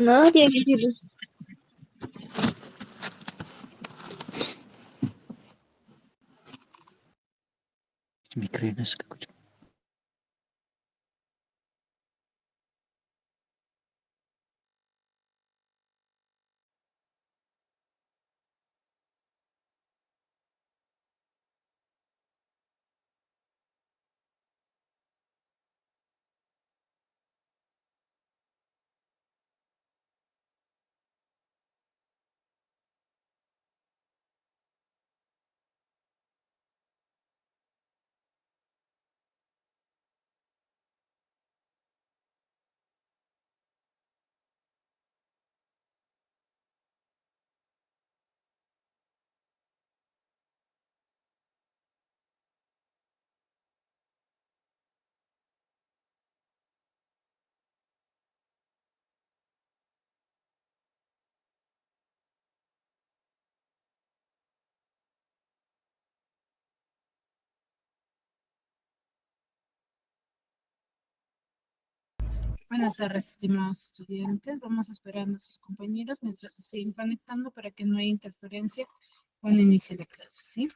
No, tiene que decirlo. Buenas tardes, estimados estudiantes. Vamos esperando a sus compañeros mientras se siguen conectando para que no haya interferencia cuando inicie la clase, ¿sí?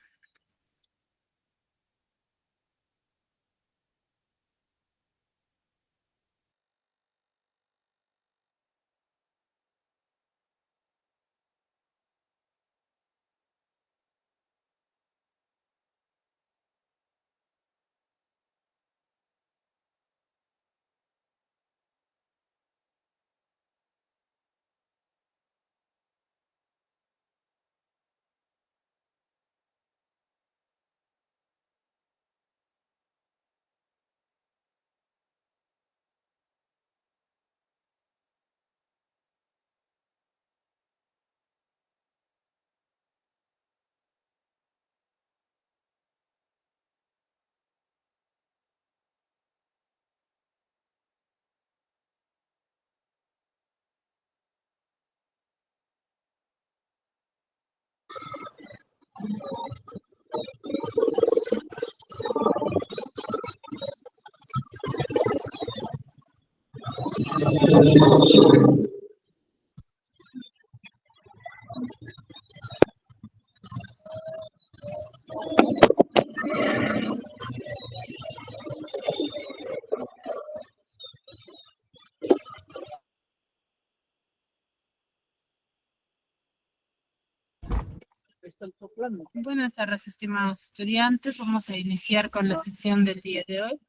Buenas tardes, estimados estudiantes. Vamos a iniciar con la sesión del día de hoy,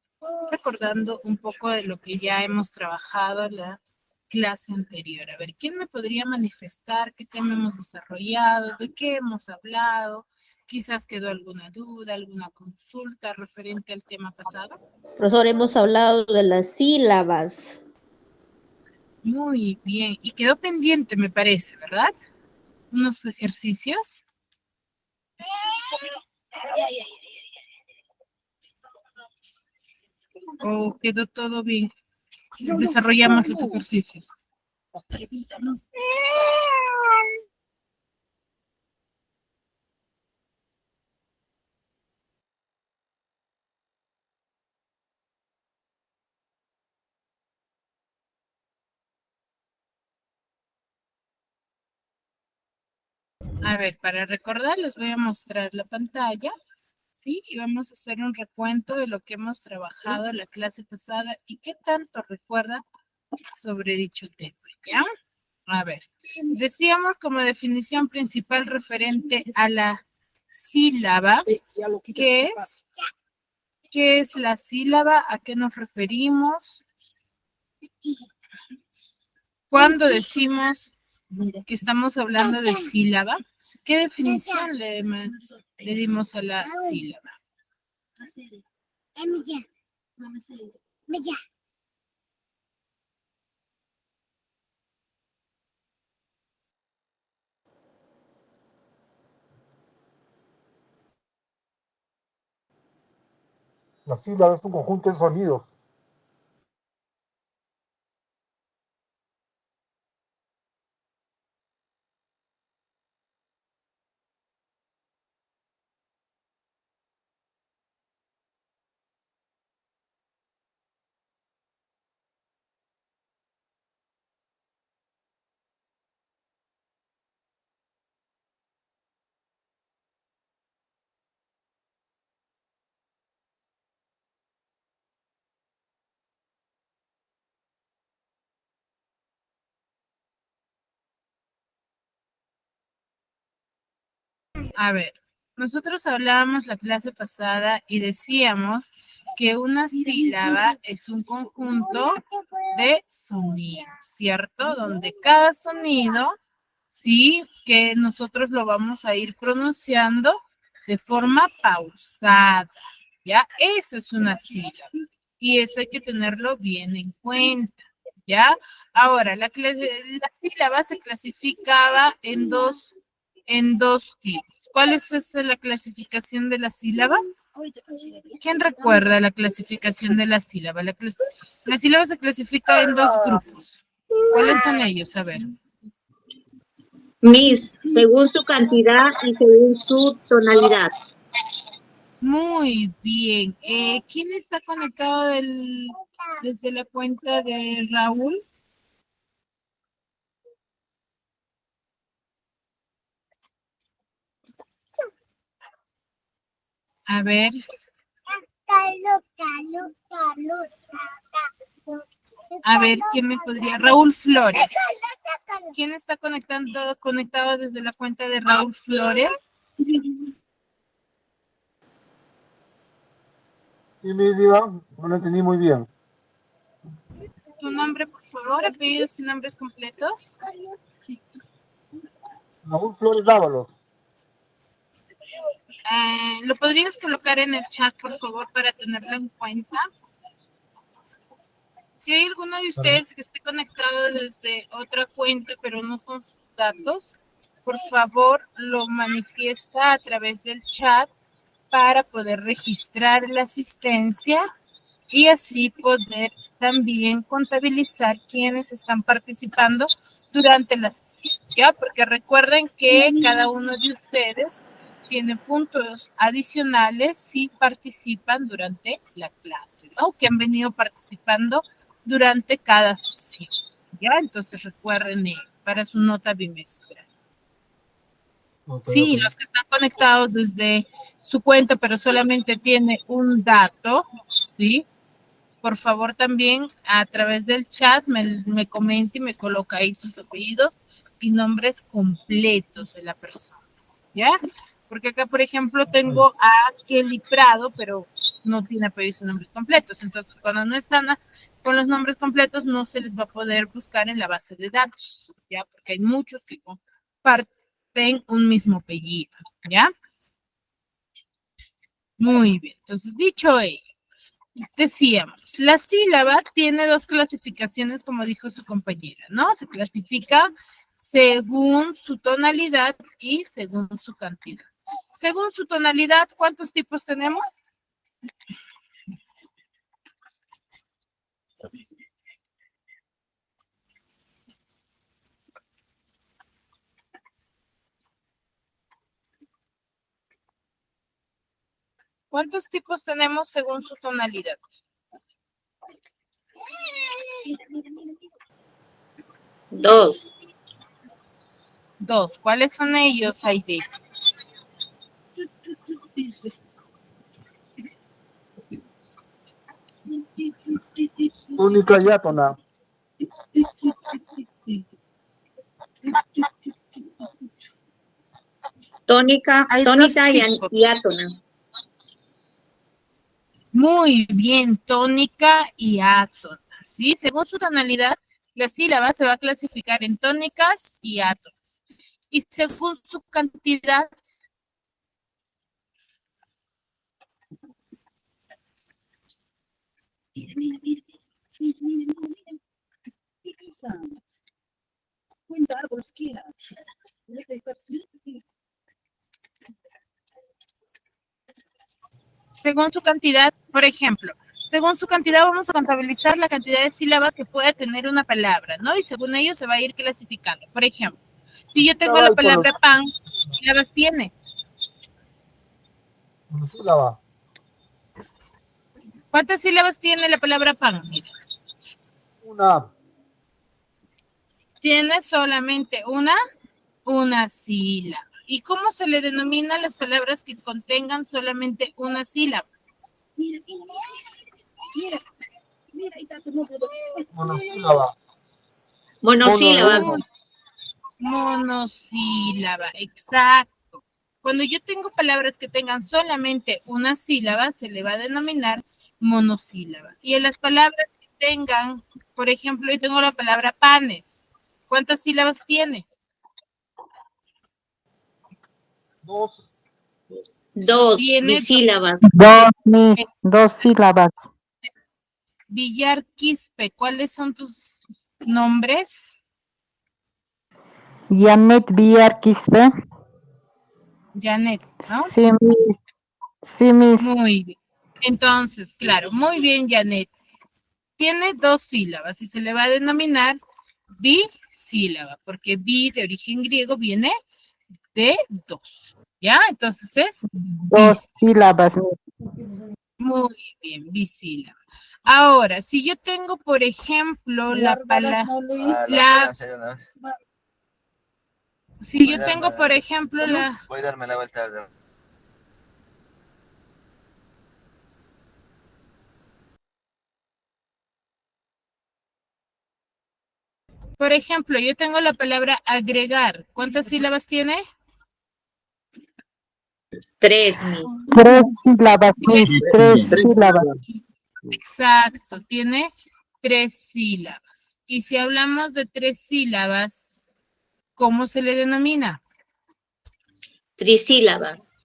recordando un poco de lo que ya hemos trabajado en la clase anterior. A ver, ¿quién me podría manifestar qué tema hemos desarrollado, de qué hemos hablado? Quizás quedó alguna duda, alguna consulta referente al tema pasado. Profesor, hemos hablado de las sílabas. Muy bien. Y quedó pendiente, me parece, ¿verdad? Unos ejercicios. ¿O quedó todo bien? Desarrollamos los ejercicios. A ver, para recordar, les voy a mostrar la pantalla, ¿sí? Y vamos a hacer un recuento de lo que hemos trabajado en la clase pasada y qué tanto recuerda sobre dicho tema, ¿ya? A ver, decíamos como definición principal referente a la sílaba, ¿qué es la sílaba? ¿A qué nos referimos? Cuando decimos que estamos hablando de sílaba, ¿qué definición le dimos a la sílaba? La sílaba es un conjunto de sonidos. A ver, nosotros hablábamos la clase pasada y decíamos que una sílaba es un conjunto de sonidos, ¿cierto? Donde cada sonido, sí, que nosotros lo vamos a ir pronunciando de forma pausada, ¿ya? Eso es una sílaba y eso hay que tenerlo bien en cuenta, ¿ya? Ahora, la sílaba se clasificaba en dos tipos. ¿Cuál es la clasificación de la sílaba? ¿Quién recuerda la clasificación de la sílaba? La sílaba se clasifica en dos grupos. ¿Cuáles son ellos? A ver. Miss, según su cantidad y según su tonalidad. Muy bien. ¿Quién está conectado desde la cuenta de Raúl? A ver. A ver, ¿quién me podría? Raúl Flores. ¿Quién está conectado desde la cuenta de Raúl Flores? Y me diga, no lo entendí muy bien. Tu nombre, por favor, apellidos y nombres completos. Raúl Flores Dávalos. ¿Lo podrías colocar en el chat, por favor, para tenerlo en cuenta? Si hay alguno de ustedes que esté conectado desde otra cuenta, pero no son sus datos, por favor, lo manifiesta a través del chat para poder registrar la asistencia y así poder también contabilizar quienes están participando durante la sesión, ¿ya? Porque recuerden que cada uno de ustedes tiene puntos adicionales si participan durante la clase, ¿no? Que han venido participando durante cada sesión, ¿ya? Entonces recuerden para su nota bimestral. Sí, los que están conectados desde su cuenta, pero solamente tiene un dato, ¿sí? Por favor, también a través del chat me comenta y me coloca ahí sus apellidos y nombres completos de la persona, ¿ya? Porque acá, por ejemplo, tengo a Kelly Prado, pero no tiene apellidos y nombres completos. Entonces, cuando no están con los nombres completos, no se les va a poder buscar en la base de datos, ¿ya? Porque hay muchos que comparten un mismo apellido, ¿ya? Muy bien. Entonces, dicho ello, decíamos, la sílaba tiene dos clasificaciones, como dijo su compañera, ¿no? Se clasifica según su tonalidad y según su cantidad. Según su tonalidad, ¿cuántos tipos tenemos? ¿Cuántos tipos tenemos según su tonalidad? Dos. Dos. ¿Cuáles son ellos, Aide? Tónica y átona. Tónica y átona. Muy bien, tónica y átona. ¿Sí? Según su tonalidad, la sílaba se va a clasificar en tónicas y átonas. Y según su cantidad, mira. ¿Qué pasa? Cuenta algo, quiera. Según su cantidad, por ejemplo, según su cantidad vamos a contabilizar la cantidad de sílabas que puede tener una palabra, ¿no? Y según ello se va a ir clasificando. Por ejemplo, si yo tengo la palabra pan, ¿qué sílabas tiene? Una sílaba. ¿Cuántas sílabas tiene la palabra pan? Mira. Una. Tiene solamente una sílaba. ¿Y cómo se le denomina las palabras que contengan solamente una sílaba? Mira, ahí está tu número. Monosílaba. Monosílaba. Monosílaba, exacto. Cuando yo tengo palabras que tengan solamente una sílaba, se le va a denominar monosílaba. Y en las palabras que tengan, por ejemplo, yo tengo la palabra panes. ¿Cuántas sílabas tiene? Dos. Dos Tiene bisílabas. Dos sílabas. Villar Quispe, ¿cuáles son tus nombres? Janet Villar Quispe. Janet, ¿no? Sí, Miss. Sí, Miss. Muy bien. Entonces, claro, muy bien, Janet. Tiene dos sílabas y se le va a denominar bisílaba, porque bi de origen griego viene de dos. ¿Ya? Entonces es Dos sílabas. muy bien, bisílaba. Ahora, si yo tengo, por ejemplo, la palabra, si yo tengo, por ejemplo, la... Voy a darme la vuelta. Por ejemplo, yo tengo la palabra agregar. ¿Cuántas sílabas tiene? Tres, Miss. Tres sílabas, Miss. Tres sílabas. Exacto, tiene tres sílabas. Y si hablamos de tres sílabas, ¿cómo se le denomina? Trisílabas.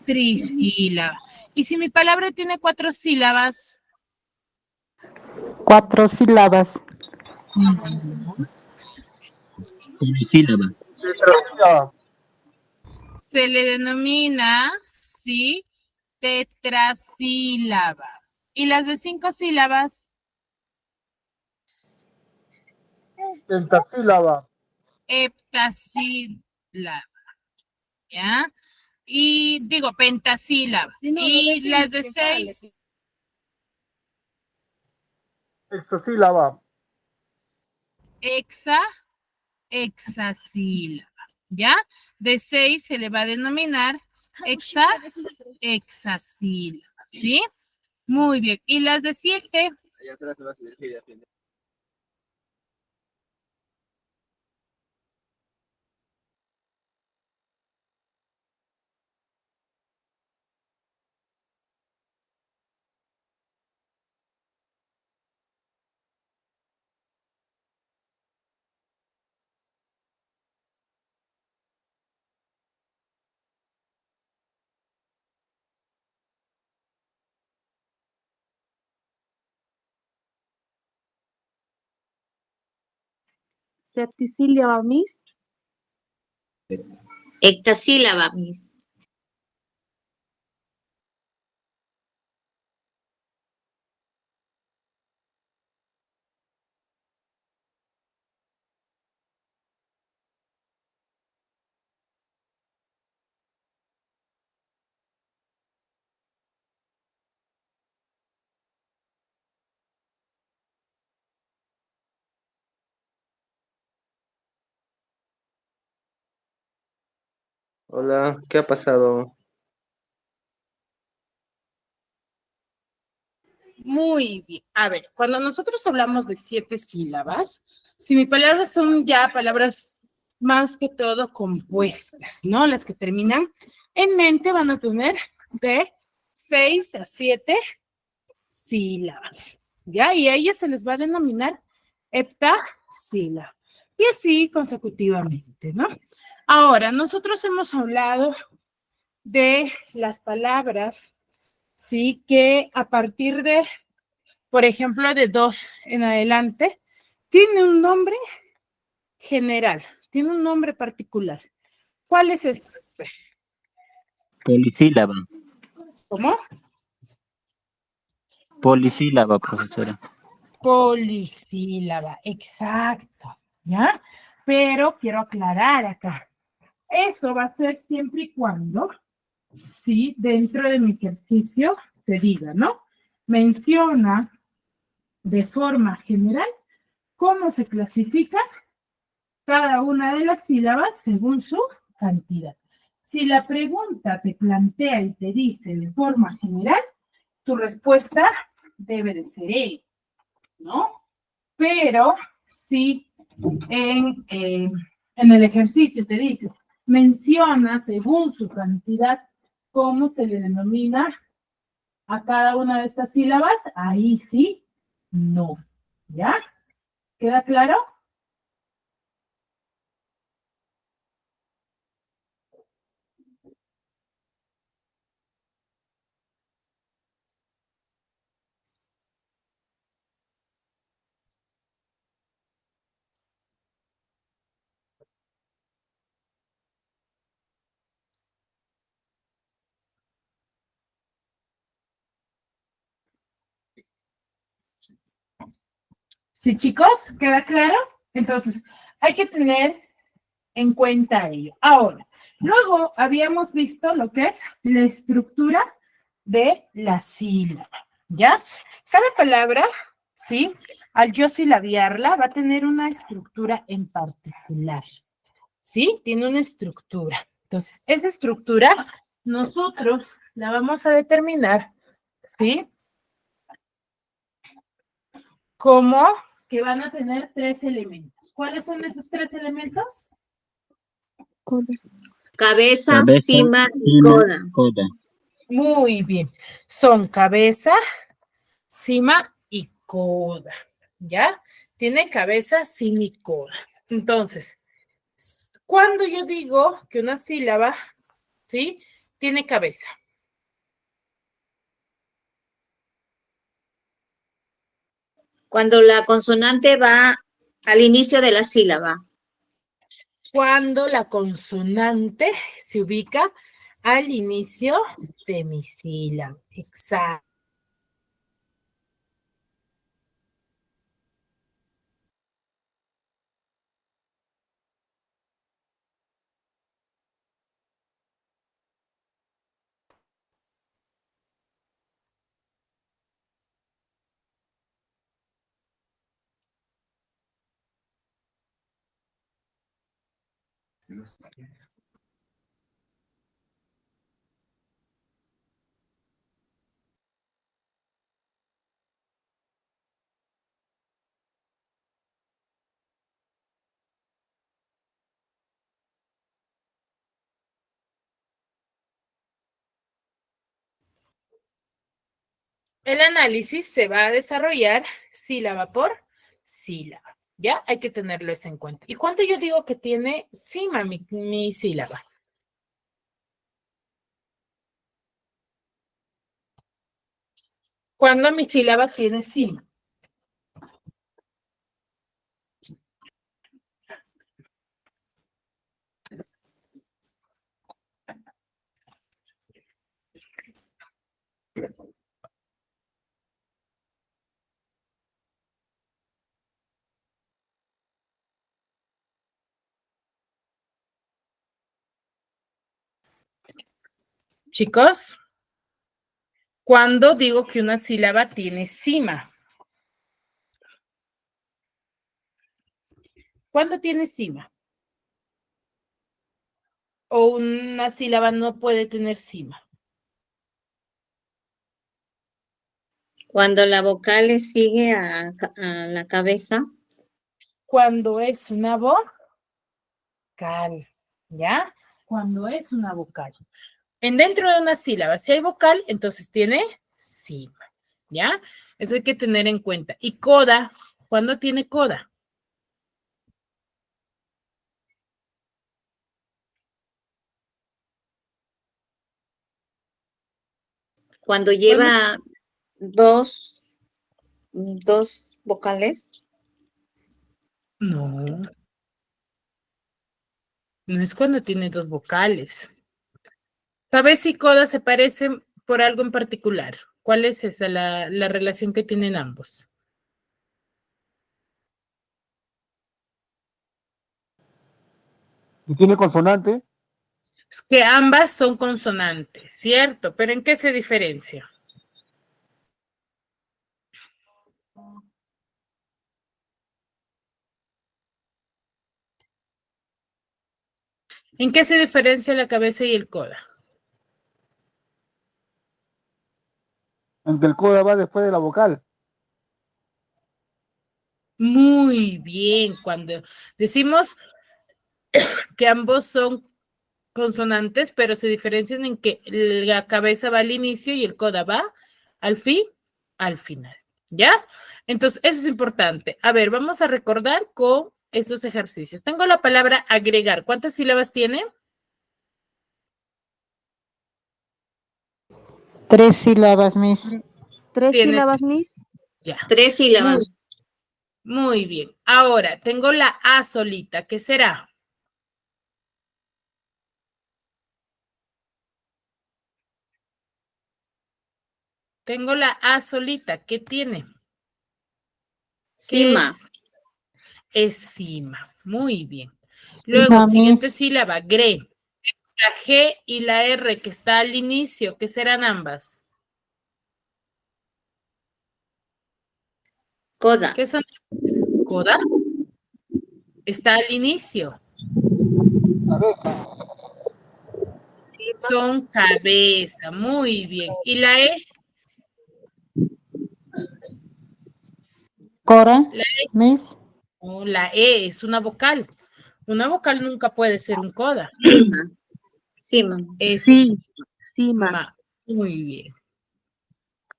Trisílaba. Y si mi palabra tiene cuatro sílabas, Cuatro sílabas. Tetrasílaba. se le denomina, ¿sí? Tetrasílaba. Y las de cinco sílabas, Pentasílaba. heptasílaba. ¿Ya? Y digo, pentasílaba. Y las de seis, Hexasílaba. hexasílaba. ¿Ya? De seis se le va a denominar hexasílaba. ¿Sí? Muy bien. Y las de siete, Septisílaba, Miss. Hectasílaba, Miss. Hola, ¿qué ha pasado? muy bien. A ver, cuando nosotros hablamos de siete sílabas, si mis palabras son ya palabras más que todo compuestas, ¿no? Las que terminan en mente van a tener de 6 a 7 sílabas, ¿ya? Y a ellas se les va a denominar heptasílaba. Y así consecutivamente, ¿no? Ahora, nosotros hemos hablado de las palabras, ¿sí? Que a partir de, por ejemplo, de 2 en adelante, tiene un nombre general, tiene un nombre particular. ¿Cuál es este? Polisílaba. ¿Cómo? Polisílaba, profesora. Polisílaba, exacto, ¿ya? Pero quiero aclarar acá. Eso va a ser siempre y cuando, sí, dentro de mi ejercicio se diga, ¿no? Menciona de forma general cómo se clasifica cada una de las sílabas según su cantidad. Si la pregunta te plantea y te dice de forma general, tu respuesta debe de ser E, ¿no? Pero si en el ejercicio te dice, menciona, según su cantidad, cómo se le denomina a cada una de estas sílabas, ahí sí, no. ¿Ya? ¿Queda claro? ¿Sí, chicos? ¿Queda claro? Entonces, hay que tener en cuenta ello. Ahora, luego habíamos visto lo que es la estructura de la sílaba, ¿ya? Cada palabra, ¿sí? Al yo silabiarla va a tener una estructura en particular, ¿sí? Tiene una estructura. Entonces, esa estructura nosotros la vamos a determinar, ¿sí? Como que van a tener 3 elementos. ¿Cuáles son esos 3 elementos? Cabeza, Cabeza, cima y cima, coda. coda. Muy bien. Son cabeza, cima y coda. ¿Ya? Tiene cabeza, cima y coda. Entonces, cuando yo digo que una sílaba, ¿sí? Tiene cabeza. Cuando la consonante va al inicio de la sílaba. Cuando la consonante se ubica al inicio de mi sílaba. Exacto. El análisis se va a desarrollar sílaba por sílaba. ¿Ya? Hay que tenerlo eso en cuenta. ¿Y cuánto yo digo que tiene cima mi sílaba? ¿Cuándo mi sílaba tiene cima? Chicos, ¿cuándo digo que una sílaba tiene cima? ¿Cuándo tiene cima? ¿O una sílaba no puede tener cima? Cuando la vocal le sigue a la cabeza. Cuando es una vocal, ¿ya? Cuando es una vocal. Dentro de una sílaba, si hay vocal, entonces tiene cima, ¿ya? Eso hay que tener en cuenta. Y coda, ¿cuándo tiene coda? Cuando lleva dos vocales. No, no es cuando tiene 2 vocales. ¿Sabes si coda se parecen por algo en particular? ¿Cuál es esa, la relación que tienen ambos? ¿Y tiene consonante? Es que ambas son consonantes, ¿cierto? ¿Pero en qué se diferencia? ¿En qué se diferencia la cabeza y el coda? En que el coda va después de la vocal. Muy bien, cuando decimos que ambos son consonantes, pero se diferencian en que la cabeza va al inicio y el coda va al final. ¿Ya? Entonces, eso es importante. A ver, vamos a recordar con esos ejercicios. Tengo la palabra agregar. ¿Cuántas sílabas tiene? 3 sílabas, Miss. 3 Tiene sílabas, Miss. Ya. 3 sílabas. Muy bien. Ahora, tengo la A solita. ¿Qué será? Tengo la A solita. ¿Qué tiene? ¿Qué Cima. es cima. Muy bien. Luego, Cima, siguiente Miss. sílaba, gre. La G y la R que está al inicio, ¿qué serán ambas? Coda. ¿Qué son? ¿Coda? Está al inicio. Son cabeza. Muy bien. ¿Y la E? Cora, La E, Miss. no, la E es una vocal. Una vocal nunca puede ser un coda. Cima. Cima. Es Sí, cima. ma. Muy bien.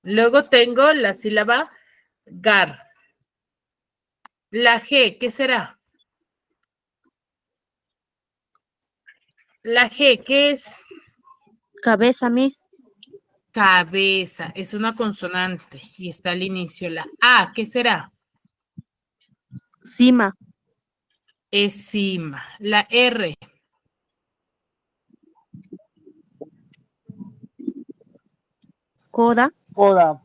Luego tengo la sílaba gar. La G, ¿qué será? La G, ¿qué es? Cabeza, Miss. Cabeza, es una consonante y está al inicio. La A, ¿qué será? Cima. Es cima. La R, Coda. Coda.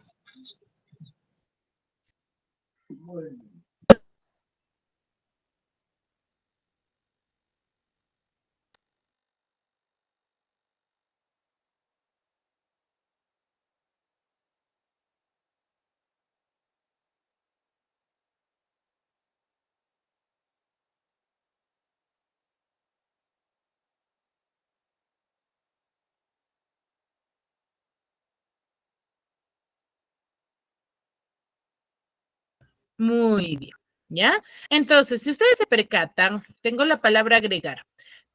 muy bien. ¿Ya? Entonces, si ustedes se percatan, tengo la palabra agregar.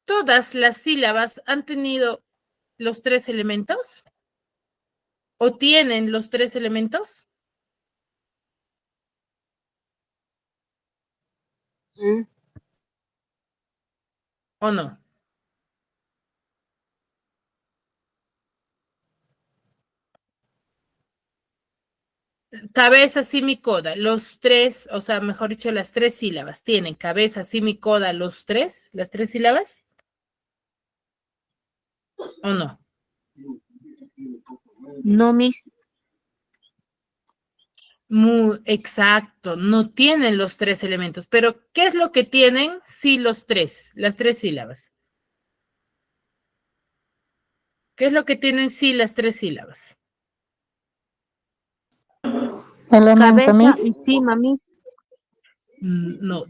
¿Todas las sílabas han tenido los 3 elementos? ¿O tienen los 3 elementos? Sí. ¿O no? Cabeza, semicoda, los 3, o sea, mejor dicho, las 3 sílabas. ¿Tienen cabeza, semicoda, los 3, las 3 sílabas? ¿O no? No, Miss. Muy exacto, no tienen los 3 elementos, pero ¿qué es lo que tienen? Sí, los 3, las 3 sílabas. ¿Qué es lo que tienen sí las 3 sílabas? Elemento, Cabeza y Miss. cima, Miss. No,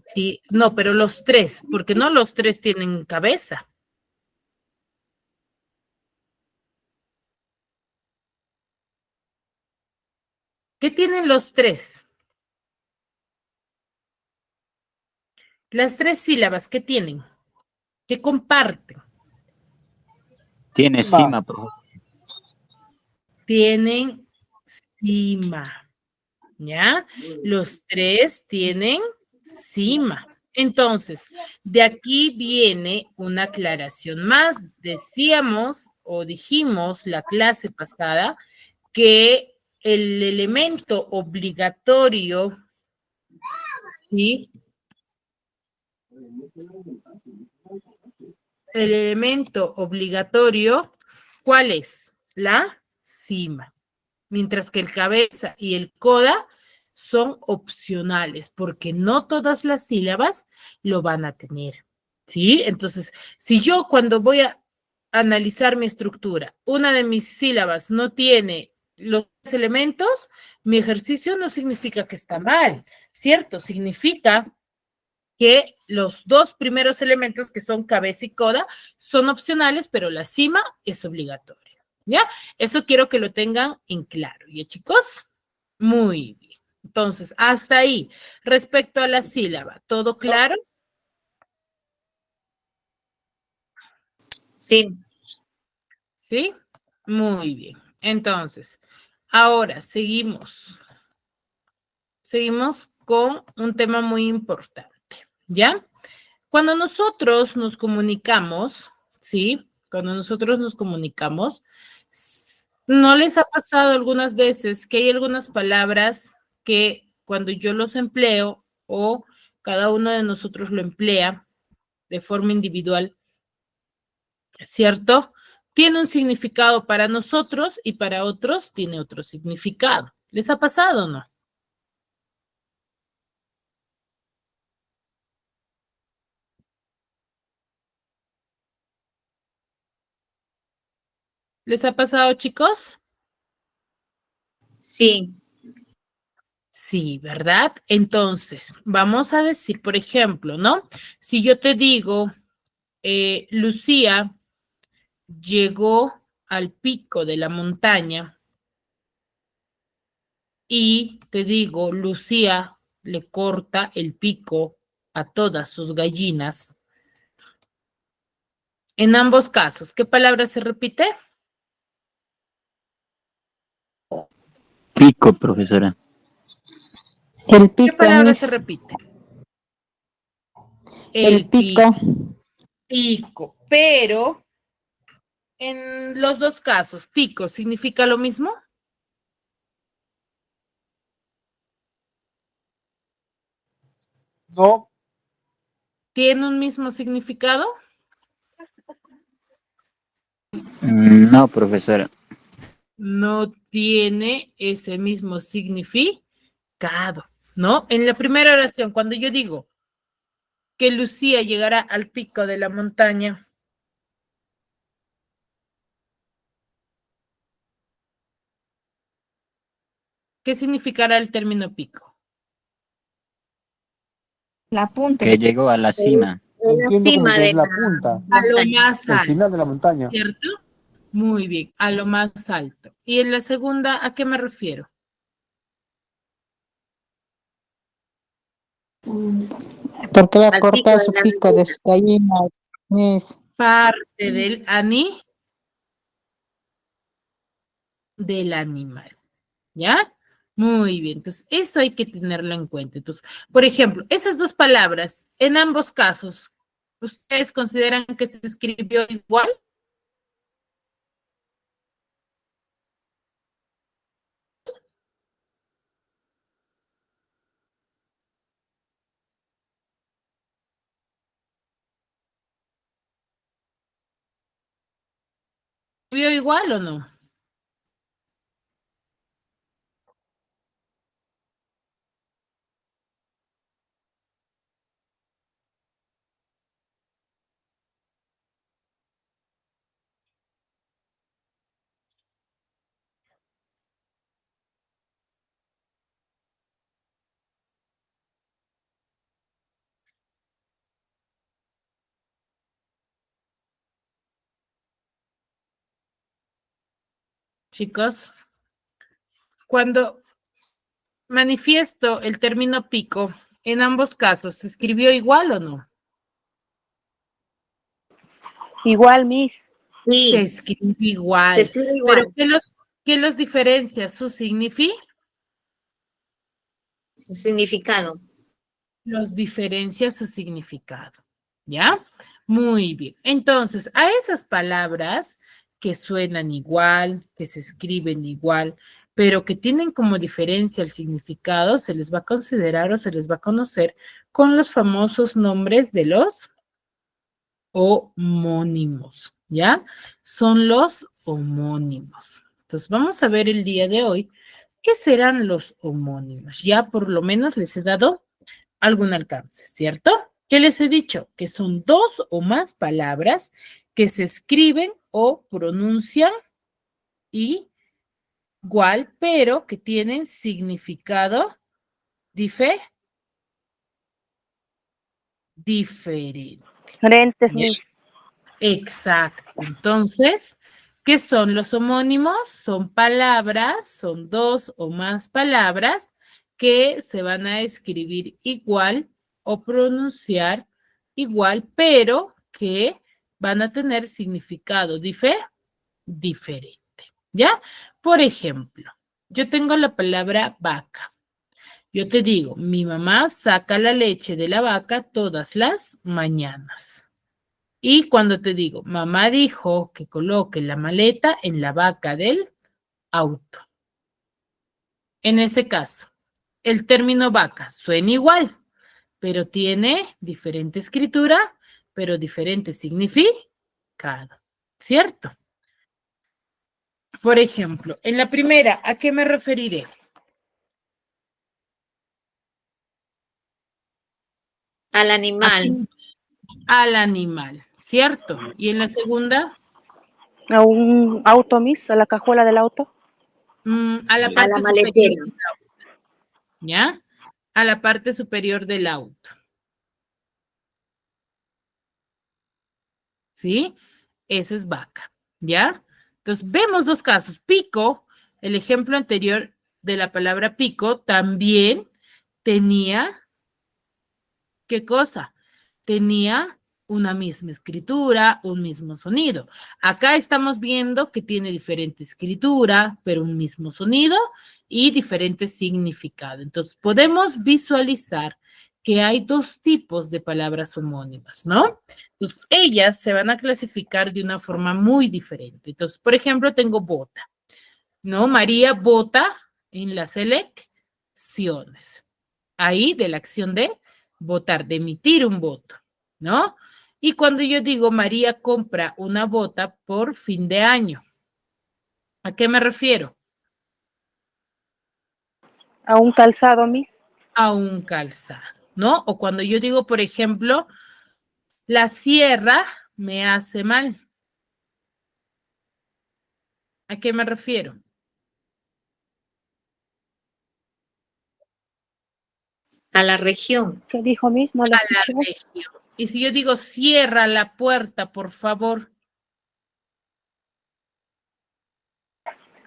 no, pero los 3, porque no los 3 tienen cabeza. ¿Qué tienen los 3? Las 3 sílabas, ¿qué tienen? ¿Qué comparten? Tiene Cima. cima, profesor. Tienen cima, ¿ya? Los 3 tienen cima. Entonces, de aquí viene una aclaración más. Decíamos o dijimos la clase pasada que el elemento obligatorio, ¿sí? El elemento obligatorio, ¿cuál es? La cima. Mientras que el cabeza y el coda son opcionales, porque no todas las sílabas lo van a tener, ¿sí? Entonces, si yo cuando voy a analizar mi estructura, una de mis sílabas no tiene los elementos, mi ejercicio no significa que está mal, ¿cierto? Significa que los 2 primeros elementos, que son cabeza y coda, son opcionales, pero la cima es obligatoria, ¿ya? Eso quiero que lo tengan en claro, ¿ya, chicos? Muy bien. Entonces, hasta ahí. Respecto a la sílaba, ¿todo claro? Sí. ¿Sí? Muy bien. Entonces, ahora seguimos. Seguimos con un tema muy importante, ¿ya? Cuando nosotros nos comunicamos, ¿sí? Cuando nosotros nos comunicamos, ¿no les ha pasado algunas veces que hay algunas palabras que cuando yo los empleo o cada uno de nosotros lo emplea de forma individual, ¿cierto? Tiene un significado para nosotros y para otros tiene otro significado. ¿Les ha pasado o no? ¿Les ha pasado, chicos? Sí. Sí, ¿verdad? Entonces, vamos a decir, por ejemplo, ¿no? Si yo te digo, Lucía llegó al pico de la montaña y te digo, Lucía le corta el pico a todas sus gallinas. En ambos casos, ¿qué palabra se repite? Pico, profesora. El ¿Qué pico, palabra se Miss. repite? El pico. Pico, pero en los dos casos, pico significa lo mismo. No, ¿Tiene un mismo significado? No, profesora. No tiene ese mismo significado, ¿no? En la primera oración, cuando yo digo que Lucía llegará al pico de la montaña, ¿qué significará el término pico? La punta. Que llegó a la cima. En la entiendo como cima que es de la la punta, A lo montaña. más el alto, final de la montaña. ¿cierto? Muy bien, a lo más alto. Y en la segunda, ¿a qué me refiero? ¿Por qué le ha Al pico cortado de su la pico de sus gallinas, Miss? Parte del animal, ¿ya? Muy bien, entonces eso hay que tenerlo en cuenta. Entonces, por ejemplo, esas dos palabras, en ambos casos, ¿ustedes consideran que se escribió igual? ¿Escribió igual o no? Chicos, cuando manifiesto el término pico, en ambos casos, ¿se escribió igual o no? Igual, Miss. Se Sí, escribe se igual. escribe Pero igual. ¿qué los diferencia? Su significado. Su significado. Los diferencia su significado. ¿Ya? Muy bien. Entonces, a esas palabras que suenan igual, que se escriben igual, pero que tienen como diferencia el significado, se les va a considerar o se les va a conocer con los famosos nombres de los homónimos, ¿ya? Son los homónimos. Entonces, vamos a ver el día de hoy qué serán los homónimos. Ya por lo menos les he dado algún alcance, ¿cierto? ¿Qué les he dicho? Que son dos o más palabras que se escriben o pronuncian igual, pero que tienen significado diferente. Diferentes, ¿Ya? Miss. Exacto. Entonces, ¿qué son los homónimos? Son palabras, son dos o más palabras que se van a escribir igual o pronunciar igual, pero que van a tener significado diferente, ¿ya? Por ejemplo, yo tengo la palabra vaca. Yo te digo, mi mamá saca la leche de la vaca todas las mañanas. Y cuando te digo, mamá dijo que coloque la maleta en la vaca del auto. En ese caso, el término vaca suena igual, pero tiene diferente escritura, pero diferente significado, ¿cierto? Por ejemplo, en la primera, ¿a qué me referiré? Al animal. Al animal, ¿cierto? Y en la segunda, A un auto, Miss, a la cajuela del auto. a la A parte la superior maletera. del auto, ¿ya? A la parte superior del auto. ¿Sí? Esa es vaca, ¿ya? Entonces, vemos dos casos. Pico, el ejemplo anterior de la palabra pico, también tenía, ¿qué cosa? Tenía una misma escritura, un mismo sonido. Acá estamos viendo que tiene diferente escritura, pero un mismo sonido y diferente significado. Entonces, podemos visualizar que hay dos tipos de palabras homónimas, ¿no? Entonces, ellas se van a clasificar de una forma muy diferente. Entonces, por ejemplo, tengo bota, ¿no? María vota en las elecciones. Ahí de la acción de votar, de emitir un voto, ¿no? Y cuando yo digo María compra una bota por fin de año, ¿a qué me refiero? A un calzado, Miss. A un calzado, ¿no? O cuando yo digo, por ejemplo, la sierra me hace mal. ¿A qué me refiero? A la región. ¿Qué dijo, Miss? No la A la escuché. región. Y si yo digo cierra la puerta, por favor,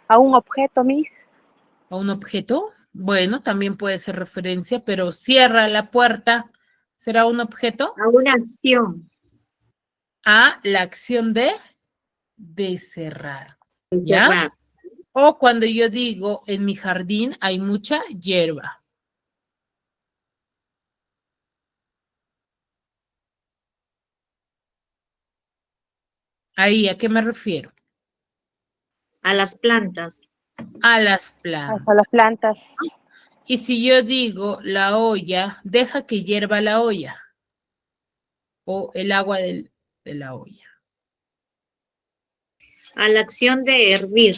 A un objeto, Miss. a un objeto, bueno, también puede ser referencia, pero cierra la puerta, ¿será un objeto? A una acción. A la acción de cerrar, De ¿ya? cerrar. O cuando yo digo, en mi jardín hay mucha hierba. Ahí, ¿a qué me refiero? A las plantas. A las plantas. A las plantas. Y si yo digo, la olla, deja que hierva la olla. O el agua de la olla. A la acción de hervir.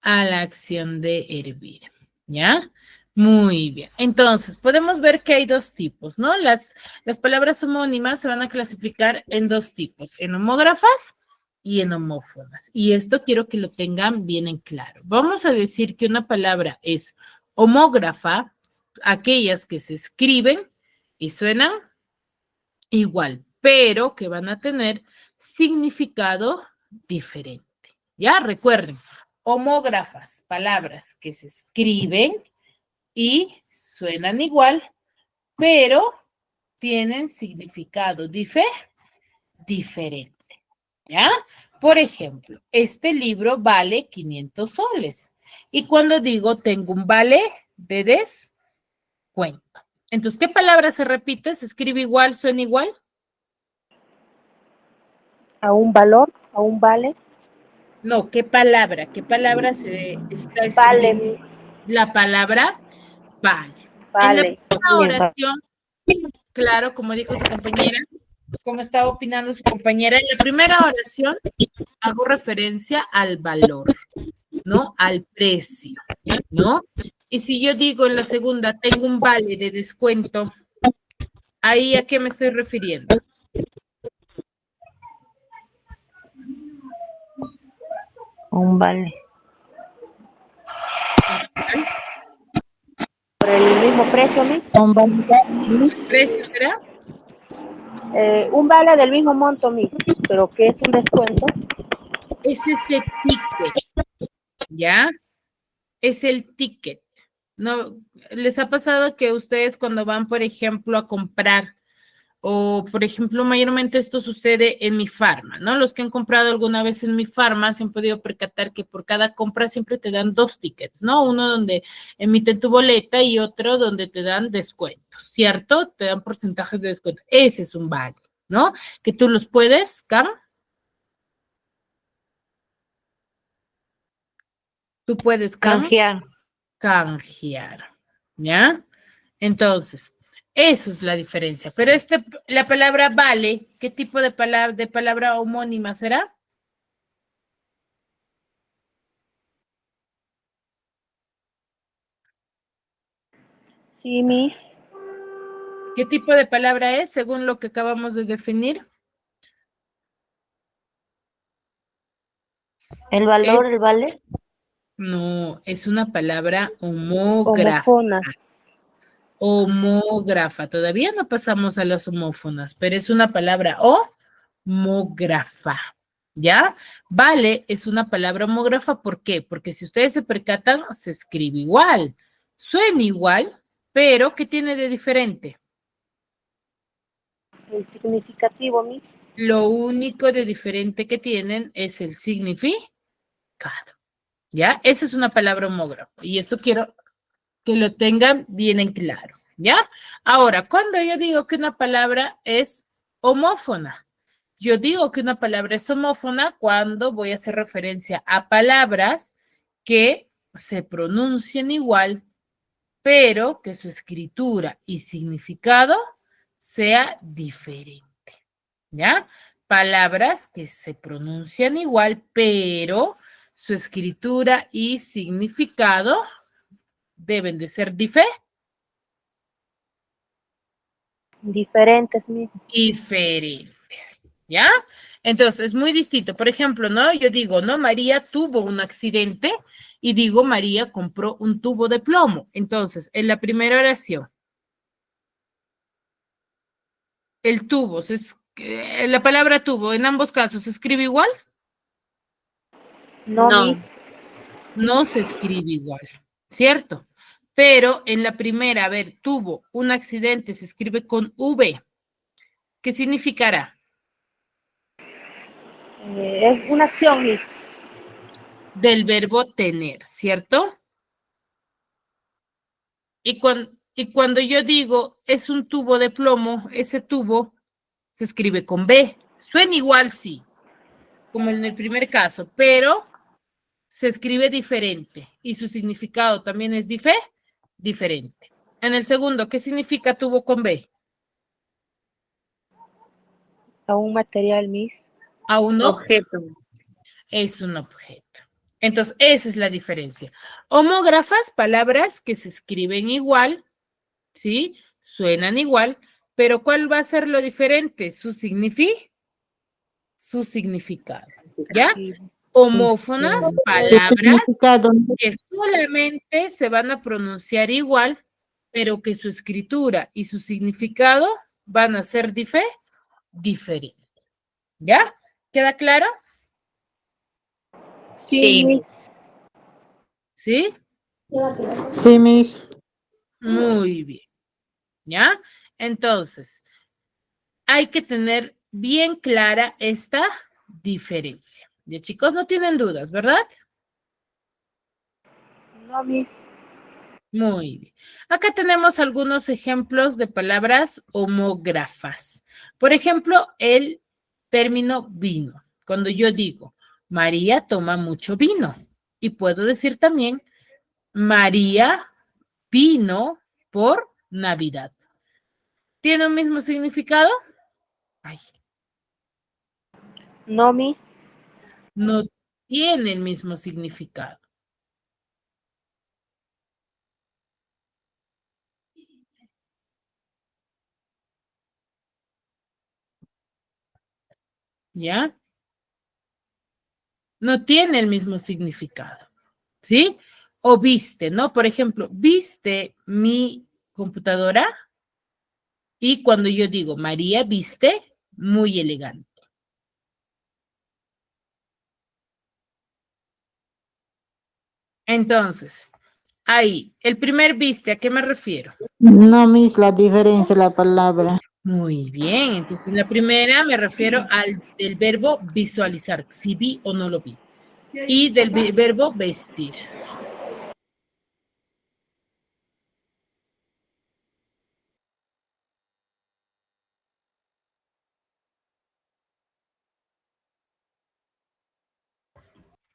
A la acción de hervir, ¿ya? Muy bien. Entonces, podemos ver que hay dos tipos, ¿no? Las palabras homónimas se van a clasificar en dos tipos, en homógrafas y en homófonas. Y esto quiero que lo tengan bien en claro. Vamos a decir que una palabra es homógrafa, aquellas que se escriben y suenan igual, pero que van a tener significado diferente. Ya recuerden, homógrafas, palabras que se escriben y suenan igual, pero tienen significado diferente. ¿Ya? Por ejemplo, este libro vale 500 soles. Y cuando digo tengo un vale de descuento. Entonces, ¿qué palabra se repite? ¿Se escribe igual, suena igual? A un valor, a un vale. No, ¿qué palabra? ¿Qué palabra se está escribiendo? Vale, Miss. La palabra vale. Vale. En la primera oración, claro, como dijo su compañera, como estaba opinando su compañera, en la primera oración hago referencia al valor, ¿no? Al precio, ¿no? Y si yo digo en la segunda, tengo un vale de descuento, ¿ahí a qué me estoy refiriendo? Un vale. ¿Por el mismo precio, Miss? Un vale. ¿Precio será? Un vale del mismo monto, Miss. ¿Pero qué es un descuento? Es ese ticket, ¿ya? Es el ticket. ¿No les ha pasado que ustedes cuando van, por ejemplo, a comprar O, por ejemplo, mayormente esto sucede en Mi Farma, ¿no? Los que han comprado alguna vez en Mi Farma se han podido percatar que por cada compra siempre te dan 2 tickets, ¿no? Uno donde emiten tu boleta y otro donde te dan descuentos, ¿cierto? Te dan porcentajes de descuento. Ese es un vale, ¿no? Que tú los puedes, Cam. Tú puedes, Cam, Canjear. canjear, ¿ya? Entonces, eso es la diferencia. Pero la palabra vale, ¿qué tipo de palabra homónima será? Sí, Miss. ¿Qué tipo de palabra es según lo que acabamos de definir? El valor, Es- el vale. No, es una palabra homógrafa. Homófona. Homógrafa. Todavía no pasamos a las homófonas, pero es una palabra homógrafa. ¿Ya? Vale es una palabra homógrafa. ¿Por qué? Porque si ustedes se percatan, se escribe igual. Suena igual, pero ¿qué tiene de diferente? El significativo, Miss. Lo único de diferente que tienen es el significado. ¿Ya? Esa es una palabra homógrafa. Y eso quiero que lo tengan bien en claro. ¿Ya? Ahora, cuando yo digo que una palabra es homófona, yo digo que una palabra es homófona cuando voy a hacer referencia a palabras que se pronuncian igual, pero que su escritura y significado sea diferente. ¿Ya? Palabras que se pronuncian igual, pero su escritura y significado deben de ser Diferentes, Miss. diferentes. ¿Ya? Entonces, es muy distinto. Por ejemplo, ¿no? Yo digo, ¿no? María tuvo un accidente y digo, María compró un tubo de plomo. Entonces, en la primera oración, el tubo, la palabra tubo, en ambos casos, ¿se escribe igual? No, No. Miss. No se escribe igual, ¿cierto? Pero en la primera, a ver, tuvo un accidente, se escribe con V. ¿Qué significará? Es una acción, Miss. Del verbo tener, ¿cierto? Y cuando yo digo es un tubo de plomo, ese tubo se escribe con B. Suena igual, sí, como en el primer caso, pero se escribe diferente y su significado también es diferente. En el segundo, ¿qué significa tubo con B? A un material, Miss. A un Objeto. es un objeto. Entonces, esa es la diferencia. Homógrafas, palabras que se escriben igual, ¿sí? Suenan igual, pero ¿cuál va a ser lo diferente? Su significado, ¿ya? Homófonas, Su palabras significado. que solamente se van a pronunciar igual, pero que su escritura y su significado van a ser diferentes. ¿Ya? ¿Queda claro? Sí. Miss. ¿Sí? Sí, Miss. Muy bien. ¿Ya? Entonces, hay que tener bien clara esta diferencia. Ya, chicos, no tienen dudas, ¿verdad? No, Miss. Muy bien. Acá tenemos algunos ejemplos de palabras homógrafas. Por ejemplo, el término vino. Cuando yo digo, María toma mucho vino. Y puedo decir también, María vino por Navidad. ¿Tiene un mismo significado? Ay, No, Miss. no tiene el mismo significado. ¿Ya? No tiene el mismo significado, ¿sí? O viste, ¿no? Por ejemplo, ¿viste mi computadora? Y cuando yo digo, María viste, muy elegante. Entonces, ahí, el primer viste, ¿a qué me refiero? No, Miss, la diferencia de la palabra. Muy bien, entonces la primera me refiero al del verbo visualizar, si vi o no lo vi. Y del verbo vestir.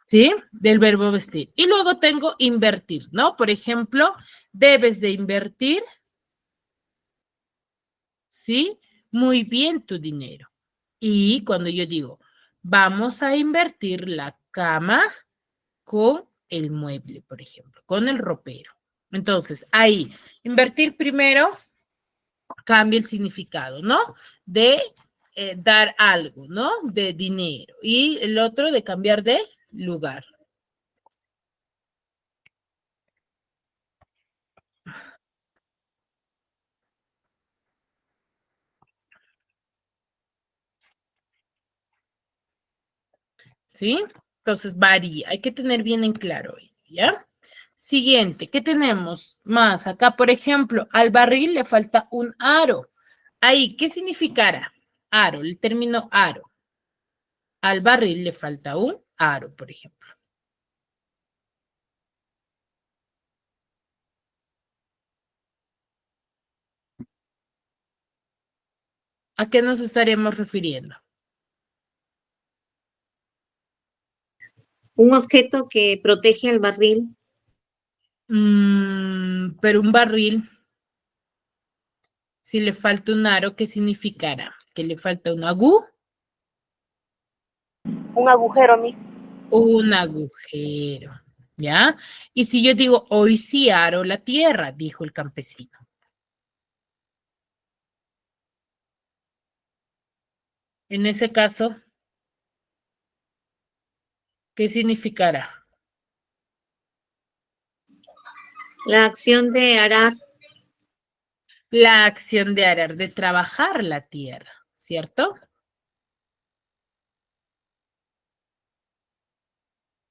¿Sí? Del verbo vestir. Y luego tengo invertir, ¿no? Por ejemplo, debes de invertir, ¿sí? Muy bien tu dinero. Y cuando yo digo, vamos a invertir la cama con el mueble, por ejemplo, con el ropero. Entonces, ahí, invertir primero cambia el significado, ¿no? De dar algo, ¿no? De dinero. Y el otro de cambiar de lugar. ¿Sí? Entonces varía, hay que tener bien en claro, ¿ya? Siguiente, ¿qué tenemos más? Acá, por ejemplo, al barril le falta un aro. Ahí, ¿qué significará? Aro, el término aro. Al barril le falta un aro, por ejemplo. ¿A qué nos estaremos refiriendo? Un objeto que protege al barril. Pero un barril, si le falta un aro, ¿qué significará? ¿Que le falta un Un agujero, Miss. Un agujero, ¿ya? Y si yo digo, hoy sí aro la tierra, dijo el campesino. En ese caso, ¿qué significará? La acción de arar. La acción de arar, de trabajar la tierra, ¿cierto?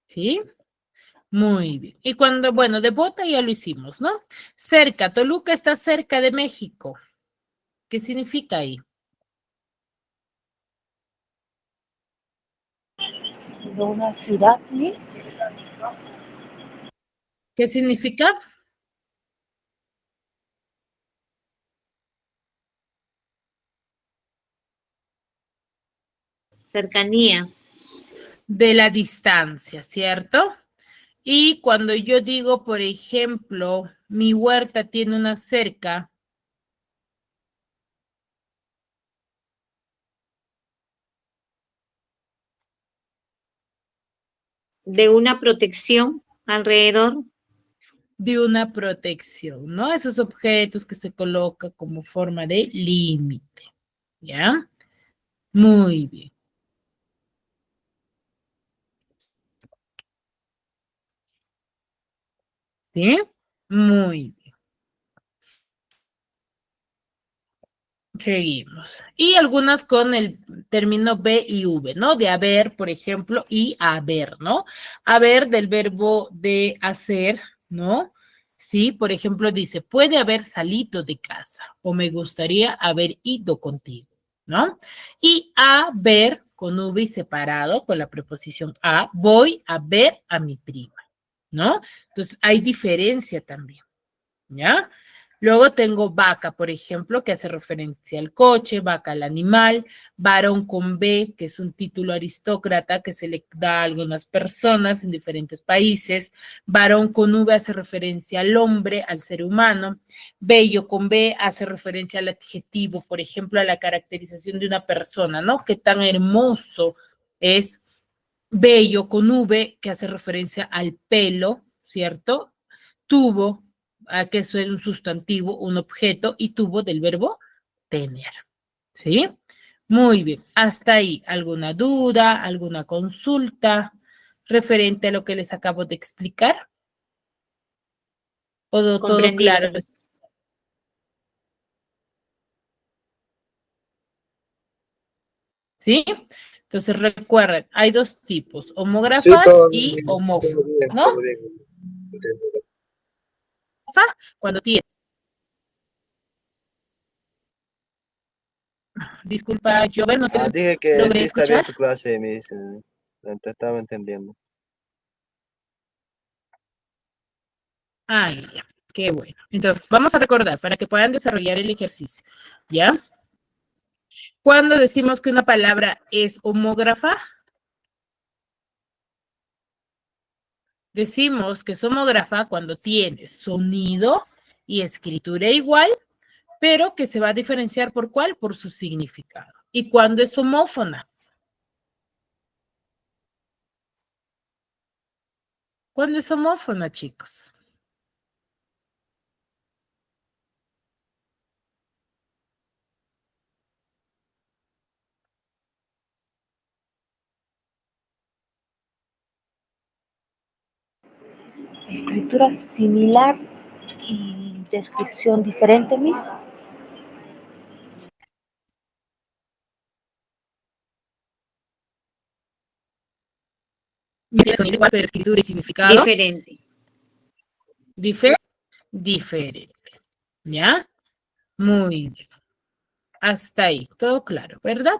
¿Sí? Muy bien. Y cuando, bueno, de Bota ya lo hicimos, ¿no? Cerca, Toluca está cerca de México. ¿Qué significa ahí? De una ciudad, Miss. ¿Qué significa? Cercanía. De la distancia, ¿cierto? Y cuando yo digo, por ejemplo, mi huerta tiene una cerca, De una protección alrededor. de una protección, ¿no? Esos objetos que se colocan como forma de límite, ¿ya? Muy bien. ¿Sí? Muy bien. Seguimos. Y algunas con el término be y V, ¿no? De haber, por ejemplo, y haber, ¿no? Haber del verbo de hacer, ¿no? Sí, por ejemplo, dice, puede haber salido de casa o me gustaría haber ido contigo, ¿no? Y haber con V y separado con la preposición a, voy a ver a mi prima, ¿no? Entonces, hay diferencia también, ¿ya? Luego tengo vaca, por ejemplo, que hace referencia al coche, vaca al animal, varón con B, que es un título aristócrata que se le da a algunas personas en diferentes países, varón con V hace referencia al hombre, al ser humano, bello con B hace referencia al adjetivo, por ejemplo, a la caracterización de una persona, ¿no? Qué tan hermoso es bello con V, que hace referencia al pelo, ¿cierto? Tuvo, a que eso es un sustantivo, un objeto, y tuvo del verbo tener. ¿Sí? Muy bien. Hasta ahí, ¿alguna duda, alguna consulta referente a lo que les acabo de explicar? ¿Todo Comprendido, claro? Miss. ¿Sí? Entonces recuerden, hay dos tipos, Sí, homógrafas y homófonas, ¿no? todo bien. Cuando tiene Disculpa, Jover, no te Dije que logré sí está bien escuchar. tu clase, Miss. Te estaba entendiendo. Ay, ya, qué bueno. Entonces, vamos a recordar para que puedan desarrollar el ejercicio, ¿ya? Cuando decimos que una palabra es homógrafa, decimos que es homógrafa cuando tiene sonido y escritura igual, pero que se va a diferenciar por cuál, por su significado. ¿Y cuando es homófona? ¿Cuándo es homófona, chicos? Escritura similar y descripción diferente, Miss. Tiene sonido igual, pero escritura y significado Diferente. diferente. ¿Ya? Muy bien. Hasta ahí, todo claro, ¿verdad?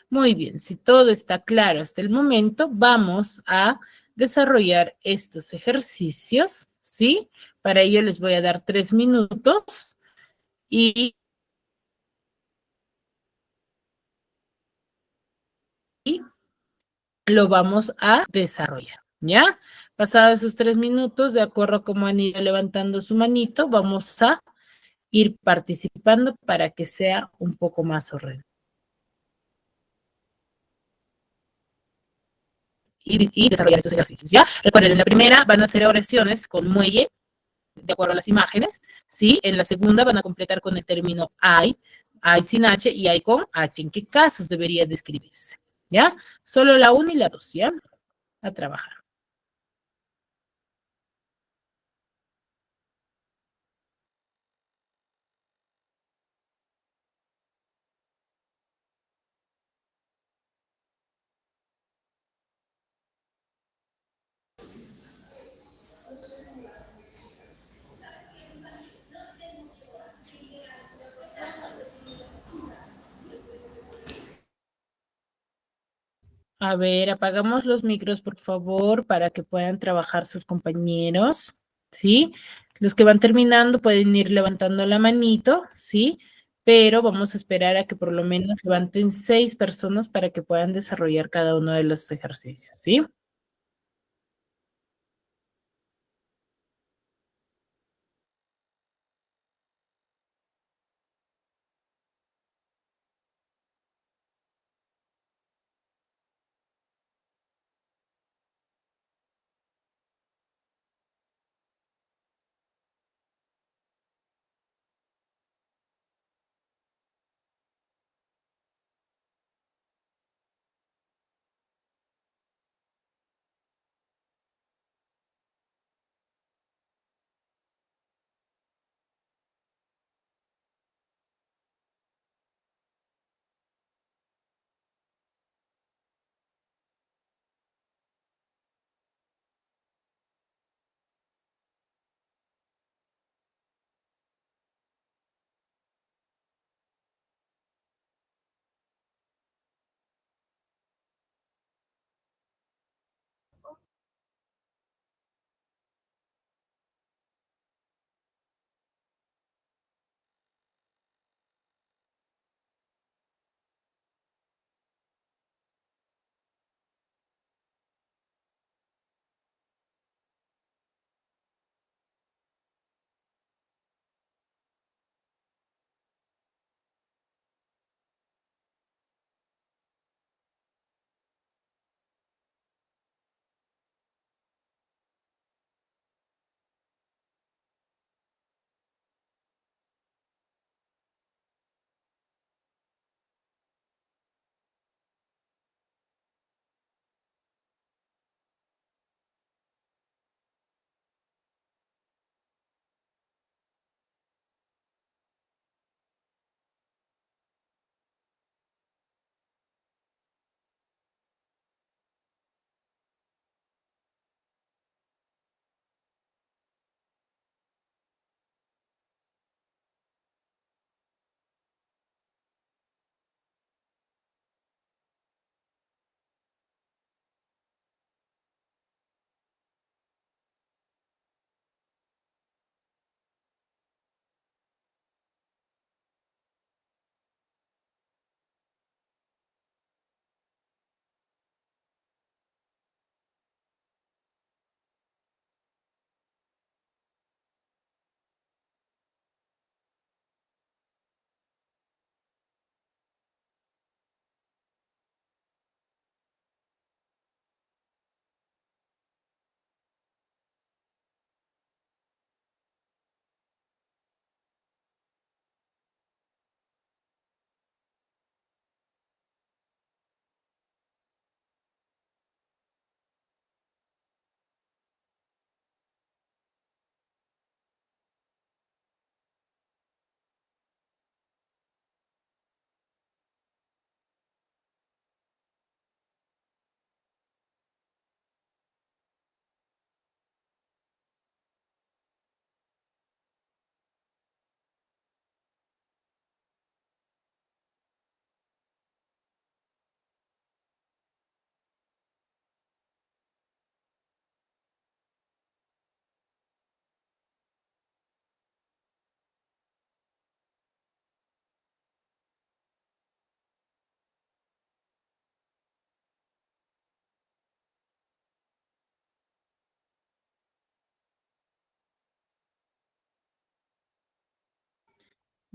Muy bien, si todo está claro hasta el momento, vamos a desarrollar estos ejercicios, ¿sí? Para ello les voy a dar 3 minutos y lo vamos a desarrollar, ¿ya? Pasados esos 3 minutos, de acuerdo a cómo han ido levantando su manito, vamos a ir participando para que sea un poco más ordenado. Y desarrollar estos ejercicios, ¿ya? Recuerden, en la primera van a hacer oraciones con muelle, de acuerdo a las imágenes, ¿sí? En la segunda van a completar con el término hay sin H y hay con H. ¿En qué casos debería describirse? ¿Ya? Solo la 1 y la 2, ¿ya? A trabajar. A ver, apagamos los micros, por favor, para que puedan trabajar sus compañeros, ¿sí? Los que van terminando pueden ir levantando la manito, ¿sí? Pero vamos a esperar a que por lo menos levanten 6 personas para que puedan desarrollar cada uno de los ejercicios, ¿sí?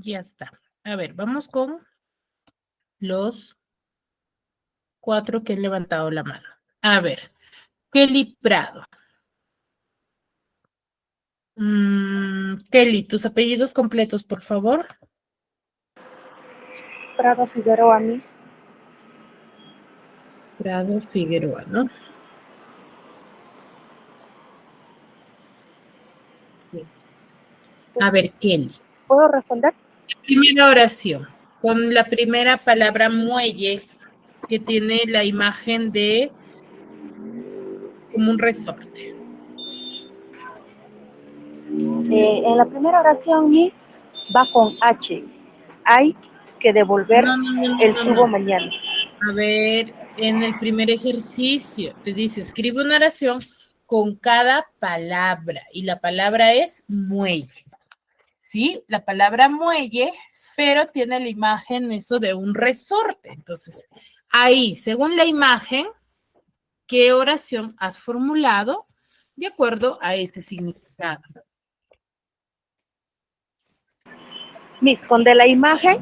Ya está. A ver, vamos con los 4 que han levantado la mano. A ver, Kelly Prado. Kelly, tus apellidos completos, por favor. Prado Figueroa, Miss. Prado Figueroa, ¿no? Bien. A ver, Kelly. ¿Puedo responder? Primera oración, con la primera palabra muelle, que tiene la imagen de como un resorte. En la primera oración, Miss, va con H. Hay que devolver No, no, no, no, el no, tubo no. mañana. A ver, en el primer ejercicio te dice, escribe una oración con cada palabra, y la palabra es muelle. ¿Sí? La palabra muelle, pero tiene la imagen eso de un resorte. Entonces, ahí, según la imagen, ¿qué oración has formulado de acuerdo a ese significado? Miss, con de la imagen,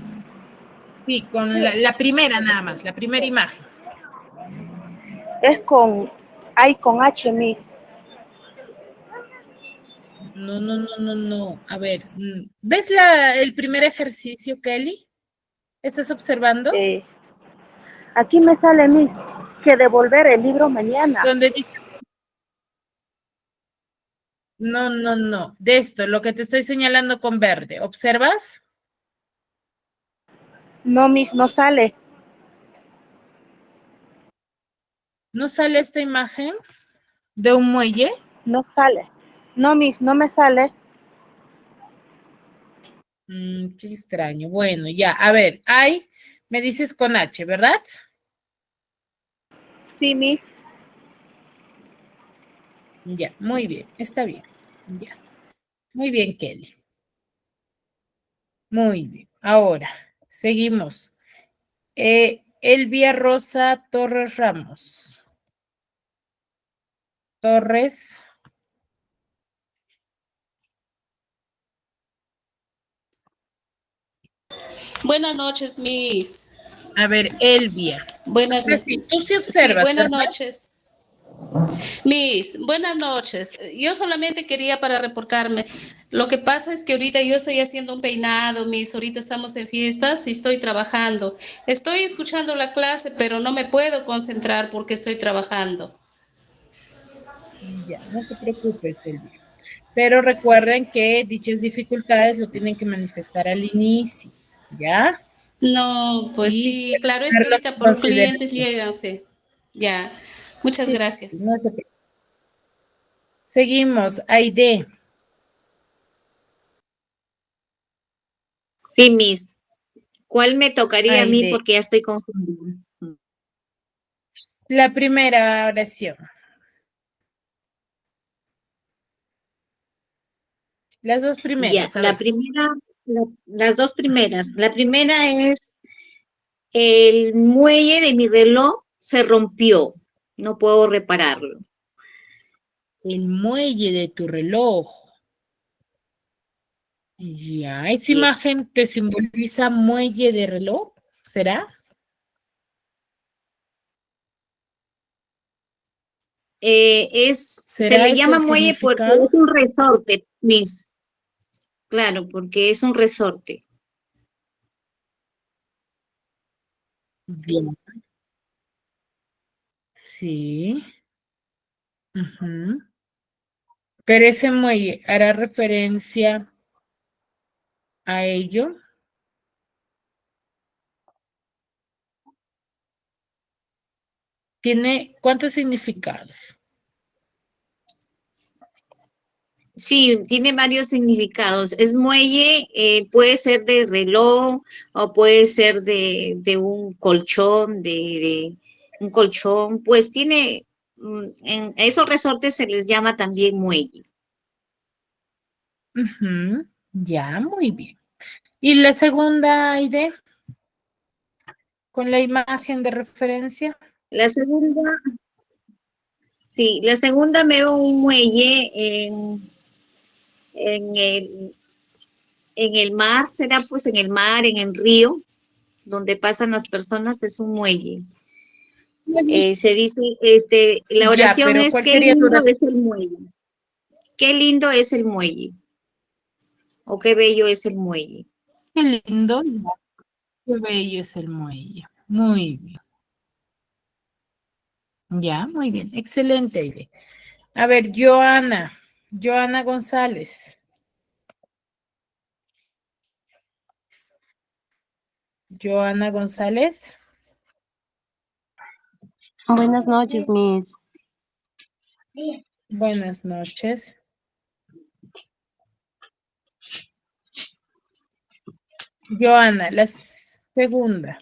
Sí, con la primera nada más, la primera imagen. es con, hay con H, Miss. No, no, no, no, no. A ver, ¿ves el primer ejercicio, Kelly? ¿Estás observando? Aquí me sale, Miss, que devolver el libro mañana. Donde dice... No, no, no. De esto, lo que te estoy señalando con verde. ¿Observas? No, Miss, no sale. ¿No sale esta imagen de un muelle? No sale. No, Miss, no me sale. Qué extraño. Bueno, ya. A ver, me dices con H, ¿verdad? Sí, Miss. Ya, muy bien. Está bien. Ya. Muy bien, Kelly. Muy bien. Ahora, seguimos. Elvia Rosa Torres Ramos. Torres. Buenas noches, Miss. A ver, Elvia. Buenas Sí, noches. tú sí Sí, observas, buenas ¿verdad? noches. Miss, buenas noches. Yo solamente quería para reportarme. Lo que pasa es que ahorita yo estoy haciendo un peinado, Miss. Ahorita estamos en fiestas y estoy trabajando. Estoy escuchando la clase, pero no me puedo concentrar porque estoy trabajando. Ya, no te preocupes, Elvia. Pero recuerden que dichas dificultades lo tienen que manifestar al inicio, ¿ya? No, pues Y sí, claro, es que tenerlos en ahorita por clientes consideración. llegan, sí. Ya, muchas Sí, gracias. no se preocupe. Seguimos, Aide. Sí, Miss. ¿Cuál me tocaría a mí? Aide. Porque ya estoy confundida. La primera oración. Las dos Ya, primeras, a la ver. primera, las dos primeras. La primera es: el muelle de mi reloj se rompió, no puedo repararlo. El muelle de tu reloj. Ya, esa Sí. imagen te simboliza muelle de reloj, ¿será? Se ¿Será le ese llama el muelle porque significado? es un resorte, Miss. Claro, porque es un resorte. Bien. Sí. Ujú. Pero ese muelle hará referencia a ello. ¿Tiene cuántos significados? Sí, tiene varios significados. Es muelle, puede ser de reloj o puede ser de un colchón, de un colchón. Pues tiene, en esos resortes se les llama también muelle. Ujú. Ya, muy bien. ¿Y la segunda idea? Con la imagen de referencia. La segunda, sí, la segunda veo un muelle en en el mar, será pues en el mar, en el río, donde pasan las personas, es un muelle. Se dice, la Ya, oración pero es, ¿cuál qué sería tu lindo oración? es el muelle. Qué lindo es el muelle. O qué bello es el muelle. Qué lindo, qué bello es el muelle. Muy bien. Ya, muy bien. Excelente, Aide. A ver, Joana González. Joana González. Buenas noches, Miss. Buenas noches. Joana, la segunda.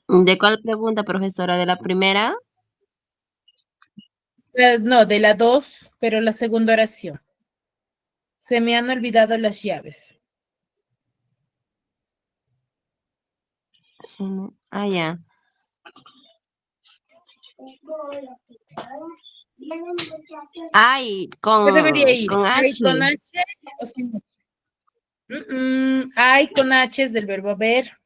¿De cuál pregunta, profesora? ¿De la primera? No, de la 2, pero la segunda oración. Se me han olvidado las llaves. Sí, ah, ya. Ay, ¿Qué debería ir? con ¿Hay H. con H o sin H? Hay con H es del verbo haber.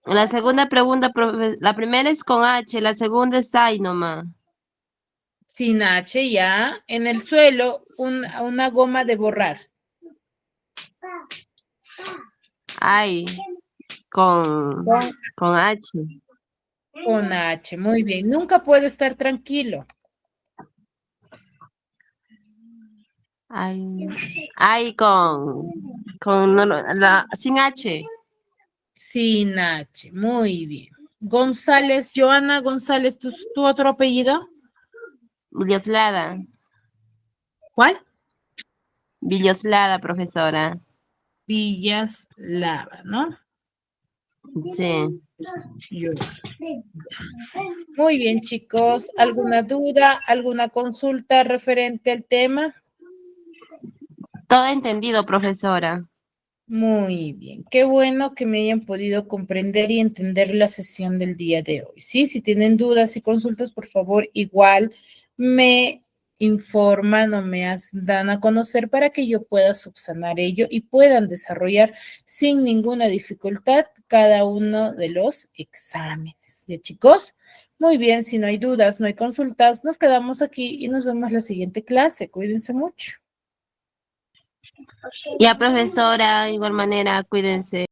La segunda pregunta, la primera es con H, la segunda es ay nomás. Sin H, ya. En el suelo, una goma de borrar. Ay, con H. Con H, muy bien. Nunca puede estar tranquilo. Ay, sin H. Sin H, muy bien. González, Joana González, ¿tu otro apellido? Villoslada. ¿Cuál? Villoslada, profesora. Villaslava, ¿no? Sí. Muy bien, chicos. ¿Alguna duda, alguna consulta referente al tema? Todo entendido, profesora. Muy bien. Qué bueno que me hayan podido comprender y entender la sesión del día de hoy. Sí, si tienen dudas y consultas, por favor, igual me informan o dan a conocer para que yo pueda subsanar ello y puedan desarrollar sin ninguna dificultad cada uno de los exámenes. ¿Ya, chicos? Muy bien, si no hay dudas, no hay consultas, nos quedamos aquí y nos vemos la siguiente clase. Cuídense mucho. Ya, profesora, igual manera, cuídense.